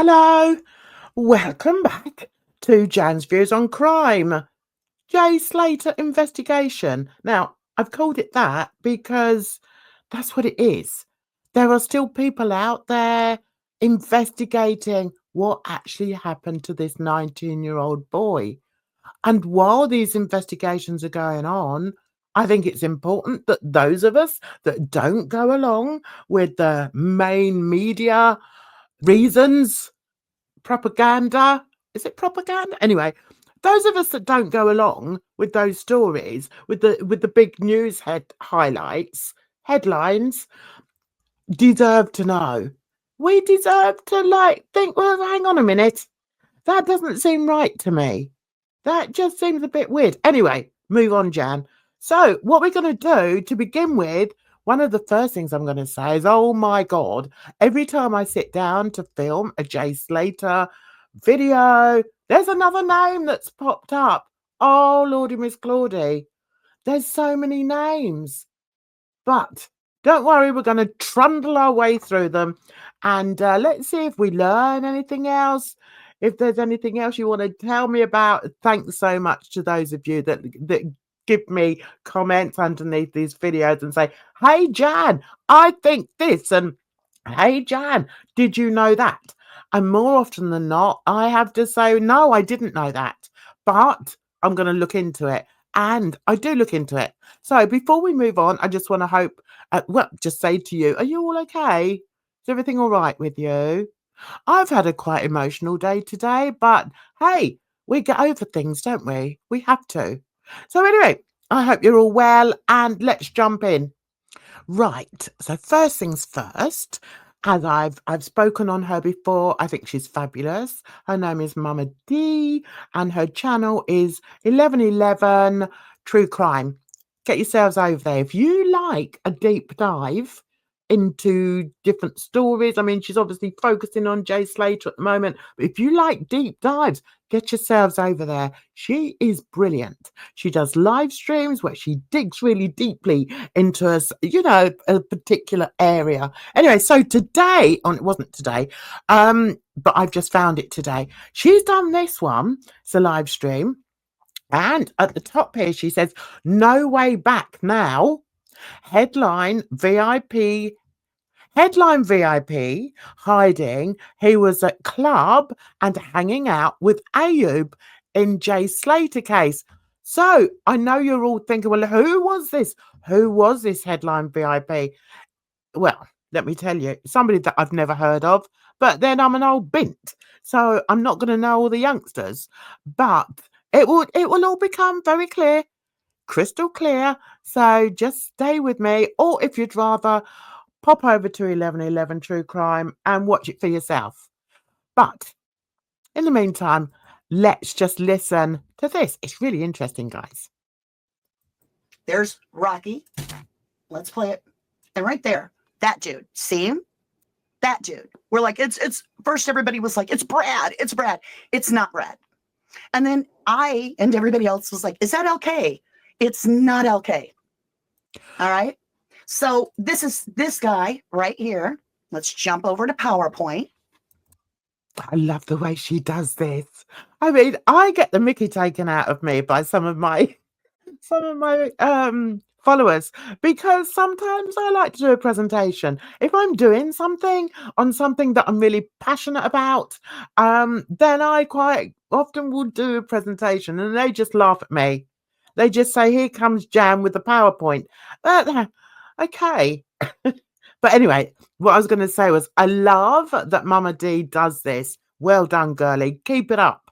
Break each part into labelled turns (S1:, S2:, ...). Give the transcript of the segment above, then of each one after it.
S1: Hello, welcome back to Jan's Views on Crime. Jay Slater investigation. Now, I've called it that because that's what it is. There are still people out there investigating what actually happened to this 19-year-old boy. And while these investigations are going on, I think it's important that those of us that don't go along with the main media reasons, propaganda. Is it propaganda? Anyway, those of us that don't go along with those stories, with the big news headlines, deserve to know. We deserve to think, well, hang on a minute. That doesn't seem right to me. That just seems a bit weird. Anyway, move on, Jan. So what we're going to do to begin with, one of the first things I'm going to say is, oh my God, every time I sit down to film a Jay Slater video, there's another name that's popped up. Oh, Lordy Miss Claudie. There's so many names. But don't worry, we're going to trundle our way through them. And let's see if we learn anything else. If there's anything else you want to tell me about, thanks so much to those of you that give me comments underneath these videos and say, hey, Jan, I think this. And hey, Jan, did you know that? And more often than not, I have to say, no, I didn't know that. But I'm going to look into it. And I do look into it. So before we move on, I just want to just say to you, are you all okay? Is everything all right with you? I've had a quite emotional day today, but hey, we get over things, don't we? We have to. So anyway, I hope you're all well, and let's jump in. Right. So first things first, as I've spoken on her before, I think she's fabulous. Her name is Mama D, and her channel is 1111 True Crime. Get yourselves over there. If you like a deep dive into different stories, I mean, she's obviously focusing on Jay Slater at the moment, but if you like deep dives, get yourselves over there. She is brilliant. She does live streams where she digs really deeply into a particular area. Anyway, so today, it wasn't today, but I've just found it today. She's done this one. It's a live stream. And at the top here, she says, no way back now. Headline VIP hiding. He was at club and hanging out with Ayub in Jay Slater case. So I know you're all thinking, well, who was this? Who was this headline VIP? Well, let me tell you, somebody that I've never heard of, but then I'm an old bint, so I'm not going to know all the youngsters. But it will all become very clear, crystal clear. So just stay with me, or if you'd rather, pop over to 1111 True Crime and watch it for yourself. But in the meantime, let's just listen to this. It's really interesting, guys.
S2: There's Rocky. Let's play it. And right there, that dude. See him? That dude. We're like, it's first everybody was like, it's Brad. It's Brad. It's not Brad. And then I and everybody else was like, is that LK? It's not LK. All right. So this is this guy right here. Let's jump over to PowerPoint.
S1: I love the way she does this. I mean, I get the mickey taken out of me by some of my followers, because sometimes I like to do a presentation. If I'm doing something on something that I'm really passionate about, then I quite often will do a presentation and they just laugh at me. They just say, here comes Jan with the PowerPoint. Okay. But anyway, what I was going to say was, I love that Mama D does this. Well done, girlie. Keep it up.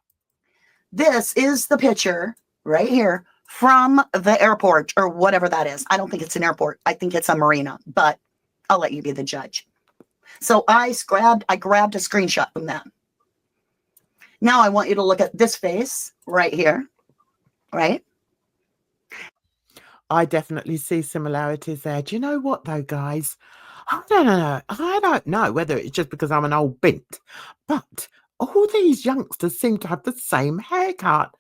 S2: This is the picture right here from the airport, or whatever that is. I don't think it's an airport. I think it's a marina, but I'll let you be the judge. So I grabbed a screenshot from that. Now I want you to look at this face right here, right?
S1: I definitely see similarities there. Do you know what, though, guys? I don't know whether it's just because I'm an old bint, but all these youngsters seem to have the same haircut.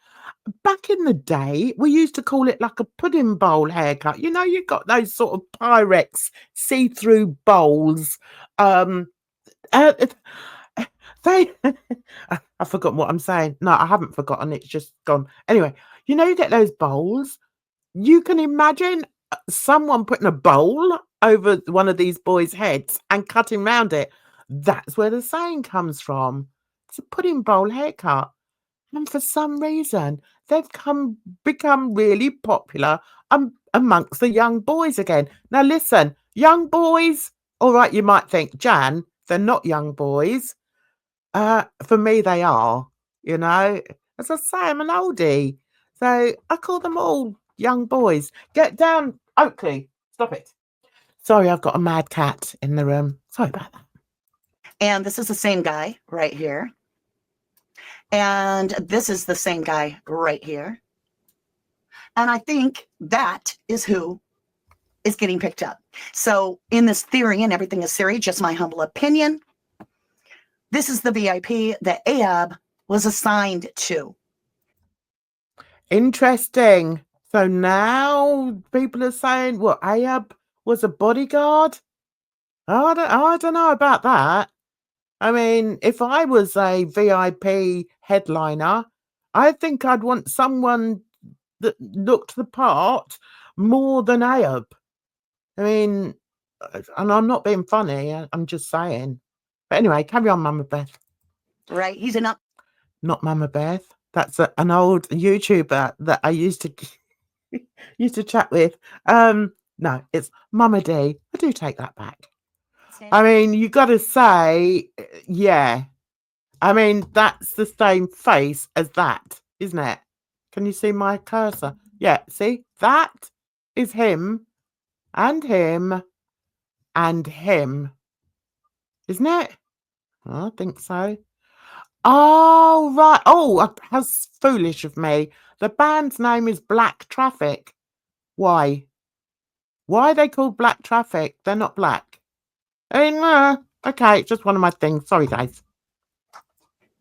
S1: Back in the day, we used to call it like a pudding bowl haircut. You know, you got those sort of Pyrex see-through bowls. Thank They, I've forgotten what I'm saying. No, I haven't forgotten. It's just gone. Anyway, you know, you get those bowls. You can imagine someone putting a bowl over one of these boys' heads and cutting round it. That's where the saying comes from. It's a pudding bowl haircut. And for some reason, they've become really popular amongst the young boys again. Now, listen, young boys, all right, you might think, Jan, they're not young boys. For me, they are, you know. As I say, I'm an oldie. So I call them all young boys. Get down, Oakley. Stop it. Sorry, I've got a mad cat in the room. Sorry about that.
S2: And this is the same guy right here. And this is the same guy right here. And I think that is who is getting picked up. So in this theory, and everything is theory, just my humble opinion, this is the VIP that Ahab was assigned to.
S1: Interesting. So now people are saying, what, Ahab was a bodyguard? I don't know about that. I mean, if I was a VIP headliner, I think I'd want someone that looked the part more than Ahab. I mean, and I'm not being funny, I'm just saying. But anyway, carry on, Mama Beth.
S2: Right? He's
S1: not Mama Beth. That's an old YouTuber that I used to chat with. No, it's Mama D. I do take that back. I mean, you got to say, yeah. I mean, that's the same face as that, isn't it? Can you see my cursor? Yeah, see? That is him and him and him. Isn't it? I think so. Oh, right. Oh, how foolish of me. The band's name is Black Traffic. Why? Why are they called Black Traffic? They're not black. I mean, okay, it's just one of my things. Sorry, guys.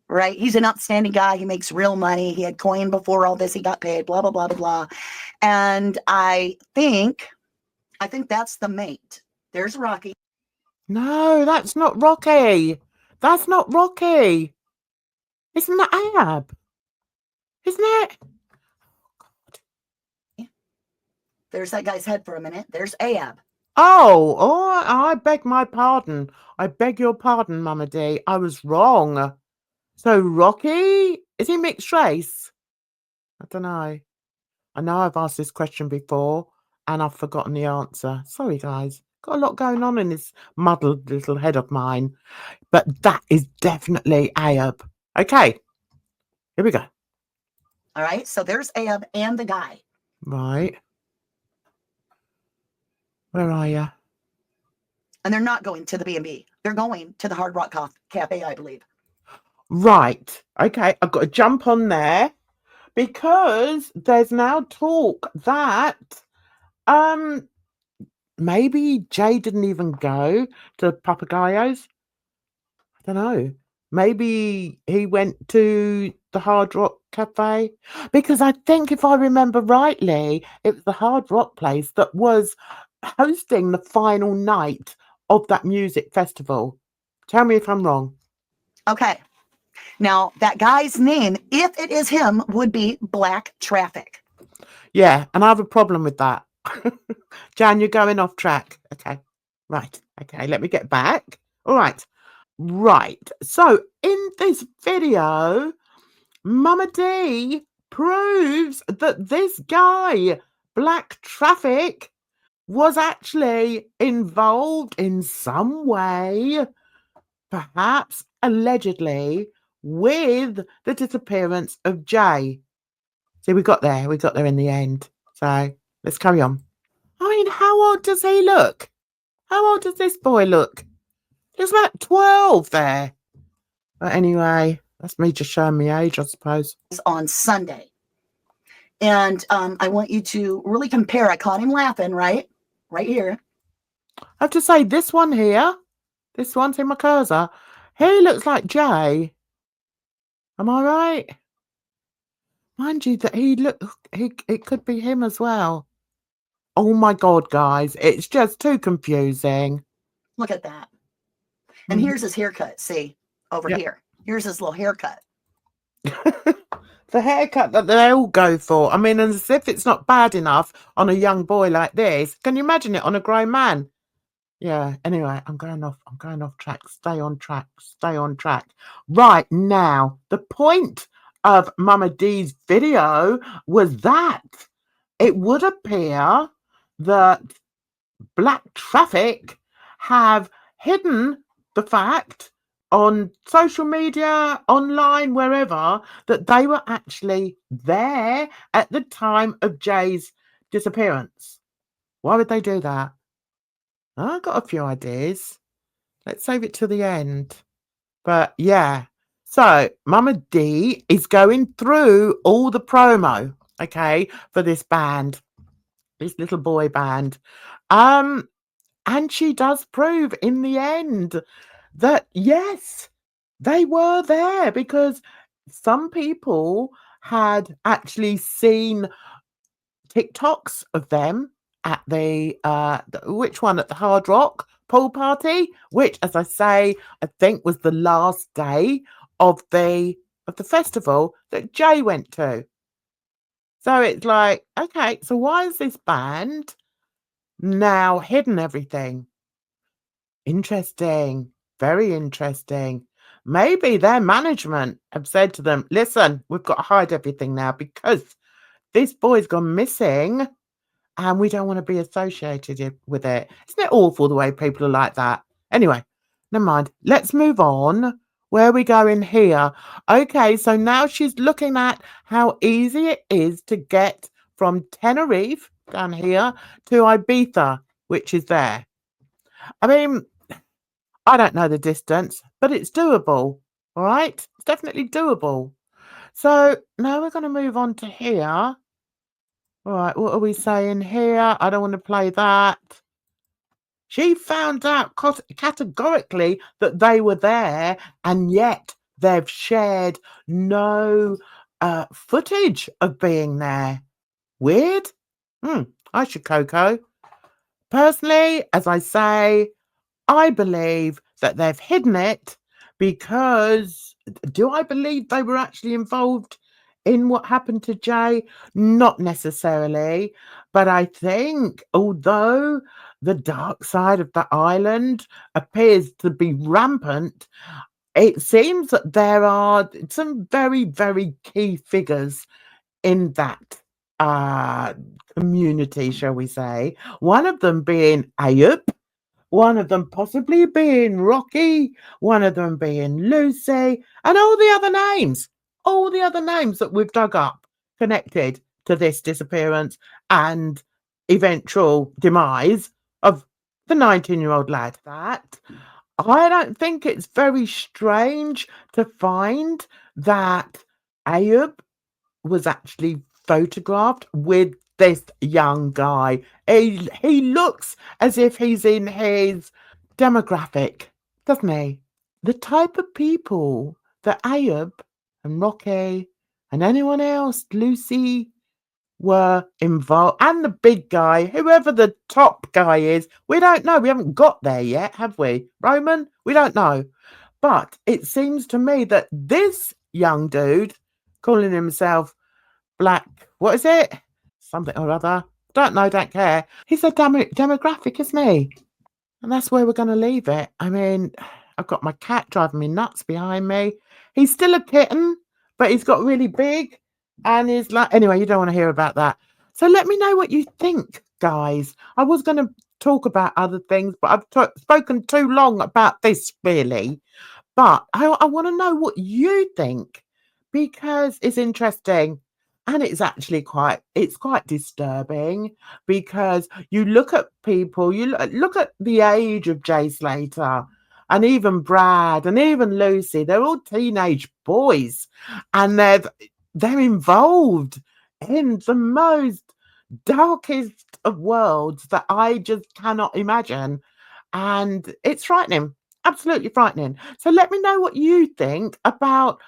S2: right. He's an upstanding guy. He makes real money. He had coin before all this. He got paid, blah, blah, blah, blah, blah. And I think that's the mate. There's Rocky.
S1: No, that's not Rocky. That's not Rocky. Isn't that Ahab? Isn't it?
S2: There's that guy's head for a minute. There's Ahab.
S1: Oh, I beg my pardon. I beg your pardon, Mama D. I was wrong. So Rocky, is he mixed race? I don't know. I know I've asked this question before and I've forgotten the answer. Sorry, guys. Got a lot going on in this muddled little head of mine. But that is definitely Ahab. Okay, here we go.
S2: All right, so there's Ahab and the guy.
S1: Right. Where are you?
S2: And they're not going to the B&B. They're going to the Hard Rock Cafe, I believe.
S1: Right. Okay, I've got to jump on there because there's now talk that maybe Jay didn't even go to Papagayos. I don't know. Maybe he went to the Hard Rock Cafe because I think if I remember rightly, it was the Hard Rock place that was hosting the final night of that music festival. Tell me if I'm wrong.
S2: Okay. Now, that guy's name, if it is him, would be Black Traffic.
S1: Yeah, and I have a problem with that. Jan, you're going off track. Okay. Right. Okay, let me get back. All right. Right. So in this video, Mama D proves that this guy, Black Traffic, was actually involved in some way, perhaps allegedly, with the disappearance of Jay. See, we got there in the end. So let's carry on. I mean, how old does he look? How old does this boy look? He's about 12 there. But anyway, that's me just showing my age, I suppose.
S2: On Sunday. And I want you to really compare. I caught him laughing, right? Right here.
S1: I have to say, this one here, this one's in my cursor, he looks like Jay. Am I right? Mind you, that it could be him as well. Oh my God, guys, it's just too confusing.
S2: Look at that. And here's his haircut. See, over here. Here's his little haircut.
S1: The haircut that they all go for. I mean, as if it's not bad enough on a young boy like this. Can you imagine it on a grown man? Yeah, anyway, I'm going off track. Stay on track. Right now, the point of Mama D's video was that it would appear that black traffic have hidden the fact on social media, online, wherever, that they were actually there at the time of Jay's disappearance. Why would they do that? I've got a few ideas. Let's save it to the end. But yeah, so Mama D is going through all the promo, okay, for this band, this little boy band. And she does prove in the end that yes, they were there, because some people had actually seen TikToks of them at the which one, at the Hard Rock pool party, which, as I say, I think was the last day of the festival that Jay went to. So it's like, okay, so why is this band now hidden everything? Interesting. Very interesting. Maybe their management have said to them, listen, we've got to hide everything now because this boy's gone missing and we don't want to be associated with it. Isn't it awful the way people are like that? Anyway, never mind. Let's move on. Where are we going here? Okay, so now she's looking at how easy it is to get from Tenerife down here to Ibiza, which is there. I mean, I don't know the distance, but it's doable. All right? It's definitely doable. So now we're going to move on to here. All right, what are we saying here? I don't want to play that. She found out categorically that they were there, and yet they've shared no footage of being there. Weird? I should Coco. Personally, as I say, I believe that they've hidden it because do I believe they were actually involved in what happened to Jay? Not necessarily, but I think although the dark side of the island appears to be rampant, it seems that there are some very, very key figures in that community, shall we say. One of them being Ayub, one of them possibly being Rocky, one of them being Lucy, and all the other names that we've dug up connected to this disappearance and eventual demise of the 19-year-old lad. That I don't think it's very strange to find that Ayub was actually photographed with this young guy. He looks as if he's in his demographic, doesn't he? The type of people that Ayub and Rocky and anyone else, Lucy, were involved, and the big guy, whoever the top guy is, we don't know. We haven't got there yet, have we? Roman? We don't know. But it seems to me that this young dude, calling himself Black, what is it? Something or other. Don't know, don't care. He's a demographic, isn't he? And that's where we're going to leave it. I mean, I've got my cat driving me nuts behind me. He's still a kitten, but he's got really big. And he's like, anyway, you don't want to hear about that. So let me know what you think, guys. I was going to talk about other things, but I've spoken too long about this, really. But I want to know what you think, because it's interesting. And it's actually quite disturbing, because you look at people, you look at the age of Jay Slater and even Brad and even Lucy. They're all teenage boys, and they're involved in the most darkest of worlds that I just cannot imagine. And it's frightening, absolutely frightening. So let me know what you think about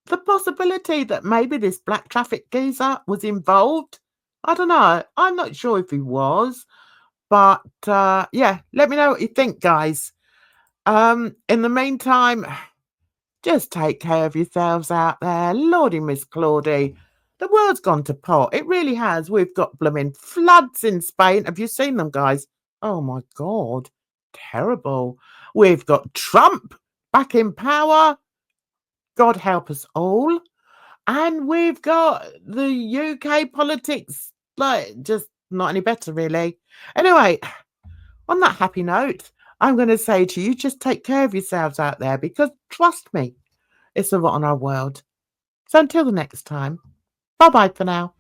S1: the possibility that maybe this black traffic geezer was involved. I don't know. I'm not sure if he was, but yeah, let me know what you think, guys. In the meantime, Just take care of yourselves out there. Lordy, Miss Claudie. The world's gone to pot. It really has. We've got blooming floods in Spain. Have you seen them, guys? Oh, my God. Terrible. We've got Trump back in power. God help us all. And we've got the UK politics, like, just not any better, really. Anyway, on that happy note, I'm going to say to you, just take care of yourselves out there, because trust me, it's a rotten old world. So until the next time, bye-bye for now.